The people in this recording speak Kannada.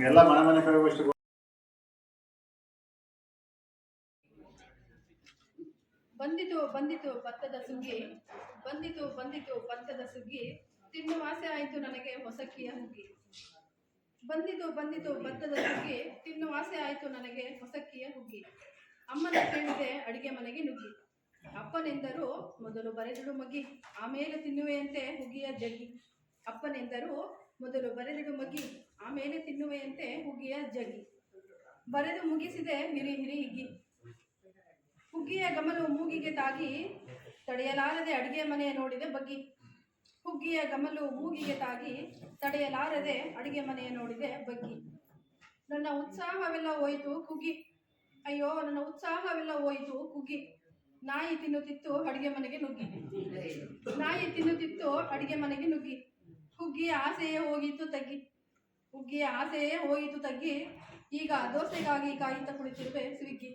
ಎಲ್ಲ ಮನೆ ಮನೆ ಕಡೆ ಬಂದಿತು ಬಂದಿತು ಭತ್ತದ ಸುಗ್ಗಿ, ಬಂದಿತು ಬಂದಿತು ಭತ್ತದ ಸುಗ್ಗಿ, ತಿನ್ನುವ ಆಸೆ ಆಯಿತು ನನಗೆ ಹೊಸಕ್ಕಿಯ ಹುಗ್ಗಿ. ಬಂದಿತು ಬಂದಿತು ಭತ್ತದ ಸುಗ್ಗಿ, ತಿನ್ನುವ ಆಸೆ ಆಯಿತು ನನಗೆ ಹೊಸಕ್ಕಿಯ ಹುಗ್ಗಿ. ಅಮ್ಮನ ಕೇಳಿದೆ ಅಡಿಗೆ ಮನೆಗೆ ನುಗ್ಗಿ, ಅಪ್ಪನೆಂದರು ಮೊದಲು ಬರೆದಿಡು ಮಗ್ಗಿ, ಆಮೇಲೆ ತಿನ್ನುವೆಯಂತೆ ಹುಗ್ಗಿಯ ಜಗ್ಗಿ. ಅಪ್ಪನೆಂದರು ಮೊದಲು ಬರೆದಿಡು ಮಗ್ಗಿ, ಆಮೇಲೆ ತಿನ್ನುವೆಯಂತೆ ಹುಗ್ಗಿಯ ಜಗ್ಗಿ. ಬರೆದು ಮುಗಿಸಿದೆ ಹಿರಿ ಹಿರಿ ಹಿಗ್ಗಿ, ಹುಗ್ಗಿಯ ಗಮಲು ಮೂಗಿಗೆ ತಾಗಿ, ತಡೆಯಲಾರದೆ ಅಡಿಗೆ ಮನೆ ನೋಡಿದೆ ಬಗ್ಗಿ. ಹುಗ್ಗಿಯ ಗಮಲು ಮೂಗಿಗೆ ತಾಗಿ, ತಡೆಯಲಾರದೆ ಅಡಿಗೆ ಮನೆ ನೋಡಿದೆ ಬಗ್ಗಿ. ನನ್ನ ಉತ್ಸಾಹವೆಲ್ಲ ಹೋಯಿತು ಕುಗ್ಗಿ, ಅಯ್ಯೋ ನನ್ನ ಉತ್ಸಾಹವೆಲ್ಲ ಹೋಯಿತು ಕುಗ್ಗಿ. ನಾಯಿ ತಿನ್ನುತ್ತಿತ್ತು ಅಡಿಗೆ ಮನೆಗೆ ನುಗ್ಗಿ, ನಾಯಿ ತಿನ್ನುತ್ತಿತ್ತು ಅಡಿಗೆ ಮನೆಗೆ ನುಗ್ಗಿ. ಹುಗ್ಗಿಯ ಆಸೆಯೇ ಹೋಗಿತ್ತು ತಗ್ಗಿ, ಹುಗ್ಗಿಯ ಆಸೆಯೇ ಹೋಯಿತು ತಗ್ಗಿ. ಈಗ ದೋಸೆಗಾಗಿ ಕಾಯುತ್ತಾ ಕುಳಿತಿರುವೆ ಸ್ವಿಗ್ಗಿ.